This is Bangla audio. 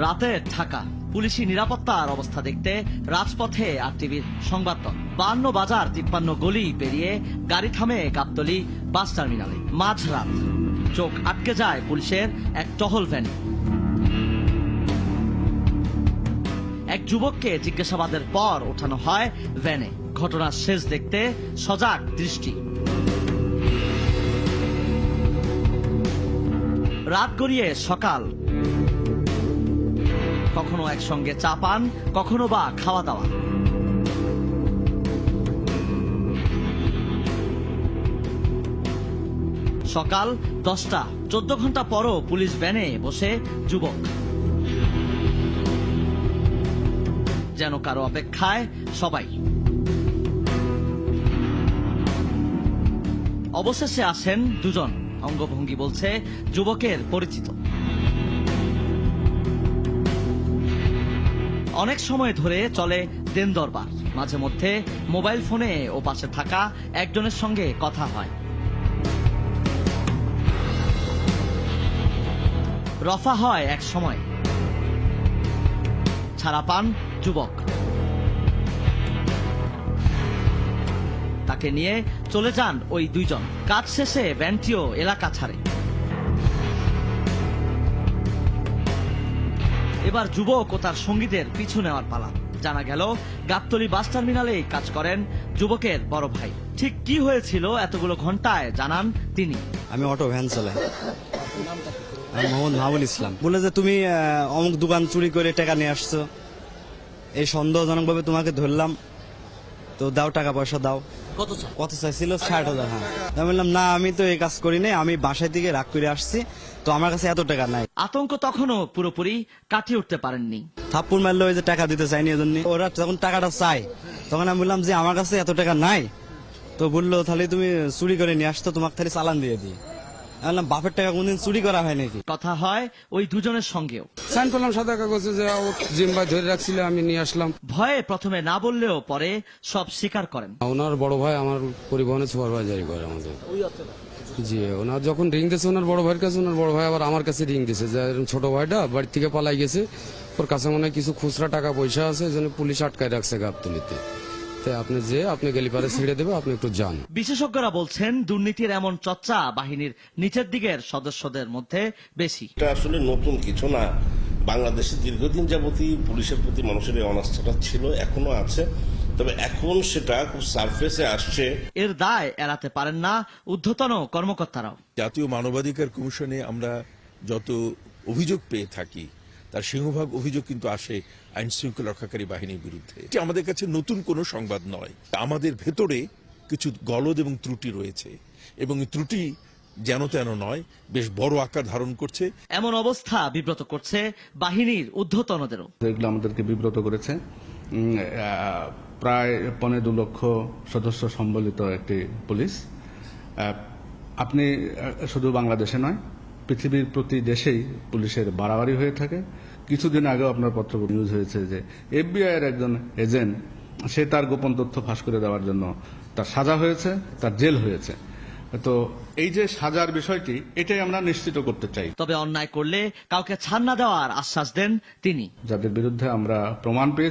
রাতে ঢাকা পুলিশি নিরাপত্তার অবস্থা দেখতে রাজপথে আরটিভির সংবাদ দল। 52 বাজার 53 গলি পেরিয়ে গাড়ি থামে গাবতলী বাস টার্মিনালে। মাঝরাত চোখ আটকে যায় পুলিশের এক টহল ভ্যানে। এক যুবককে জিজ্ঞাসাবাদের পর ওঠানো হয় ভ্যানে। ঘটনার শেষ দেখতে সজাগ দৃষ্টি। রাত গড়িয়ে সকাল, কখনো একসঙ্গে চা পান, কখনো বা খাওয়া দাওয়া। সকাল 10টা, 14 ঘন্টা পরও পুলিশ ভ্যানে বসে যুবক, যেন কারো অপেক্ষায় সবাই। অবশেষে আসেন দুজন। অঙ্গভঙ্গি বলছে যুবকের পরিচিত। অনেক সময় ধরে চলে দেন দরবার। মাঝে মধ্যে মোবাইল ফোনে ও পাশে থাকা একজনের সঙ্গে কথা হয়। রফা হয় এক সময়, ছাড়া পান যুবক। তাকে নিয়ে চলে যান ওই দুইজন। কাজ শেষে ভ্যানটিও এলাকা ছাড়ে। এবার যুবক ও তার সঙ্গীদের পিছু নেওয়ার পালা। জানা গেল গাবতলী বাস টার্মিনালে কাজ করেন যুবকের বড় ভাই। ঠিক কি হয়েছিল এতগুলো ঘন্টায় জানান তিনি। আমি অটো ভ্যান চালাই। মোহাম্মদ মাহবুল ইসলাম বলে যে তুমি অমুক দোকান চুরি করে টাকা নিয়ে আসছো, এই সন্দেহজনক ভাবে তোমাকে ধরলাম, তো দাও টাকা পয়সা দাও। কত চাইছিল? 60,000। হ্যাঁ, আমি বললাম না, আমি তো এই কাজ করি নাই, আমি বাসায় থেকে রাগ করে আসছি, তো আমার কাছে এত টাকা নাই। আতঙ্ক তখনও পুরোপুরি কাটিয়ে উঠতে পারেননি। থাপ্পড় মারলো, ওই যে টাকা দিতে চাইনি, এজন্য ওরা যখন টাকাটা চাই তখন আমি বললাম যে আমার কাছে এত টাকা নাই। তো বললো তাহলে তুমি চুরি করে নিয়ে আসতো, তোমাকে তাহলে চালান দিয়ে দিই। বললাম বাপের টাকা কোনদিন চুরি করা হয় নাকি? কথা হয় ওই দুজনের সঙ্গেও। সাইন করলাম সাদা কাগজে যে জিম্বাই ধরে রাখছিল, আমি নিয়ে আসলাম। ভয়ে প্রথমে না বললেও পরে সব স্বীকার করেন। ওনার বড় ভাই আমার পরিবহনের সুপারভাইজারি করে আমাদের। জি, ওনার যখন রিং দিয়েছে ওনার বড় ভাইয়ের কাছে, ওনার বড় ভাই আবার আমার কাছে রিং দিয়েছে যে ছোট ভাইটা বাড়ি থেকে পালাই গেছে, ওর কাছে মনে হয় কিছু খুচরা টাকা পয়সা আছে, এই জন্য পুলিশ আটকায় রাখছে গাবতলীতে। আপনি গেলি পারে ছেড়ে দেবে, আপনি একটু যান। বিশেষজ্ঞরা বলছেন দুর্নীতির এমন চর্চা বাহিনীর নিচের দিকের সদস্যদের মধ্যে বেশি। এটা আসলে নতুন কিছু না। বাংলাদেশে দীর্ঘদিন যাবতই পুলিশের প্রতি মানুষের এই অনাস্থাটা ছিল, এখনো আছে, তবে এখন সেটা খুব সারফেসে আসছে। এর দায় এড়াতে পারেন না ঊর্ধ্বতন কর্মকর্তারাও। জাতীয় মানবাধিকার কমিশনে আমরা যত অভিযোগ পেয়ে থাকি তার সিংহভাগ অভিযোগ কিন্তু আসে আইন শৃঙ্খলা রক্ষাকারী বাহিনীর বিরুদ্ধে। এটি আমাদের কাছে নতুন কোনো সংবাদ নয়। আমাদের ভেতরে কিছু গলদ এবং ত্রুটি রয়েছে, এবং এই ত্রুটি যেন তেন নয়, বেশ বড় আকার ধারণ করছে। এমন অবস্থা বিব্রত করছে বাহিনীর ঊর্ধ্বতনদেরও। এগুলো আমাদেরকে বিব্রত করেছে। প্রায় 2.25 লক্ষ সদস্য সম্বলিত একটি পুলিশ। আপনি শুধু বাংলাদেশে নয়, পৃথিবীর প্রতি দেশেই পুলিশের বাড়াবাড়ি হয়ে থাকে। কিছুদিন আগেও আপনার পত্র নিউজ হয়েছে যে FBI এর একজন এজেন্ট, সে তার গোপন তথ্য ফাঁস করে দেওয়ার জন্য তার সাজা হয়েছে, তার জেল হয়েছে। তো এই যে সাজার বিষয়টি, এটাই আমরা নিশ্চিত করতে চাই। তবে অন্যায় করলে কাউকে ছাড় না দেওয়ার আশ্বাস দেন তিনি। যাদের বিরুদ্ধে আমরা প্রমাণ পেয়েছি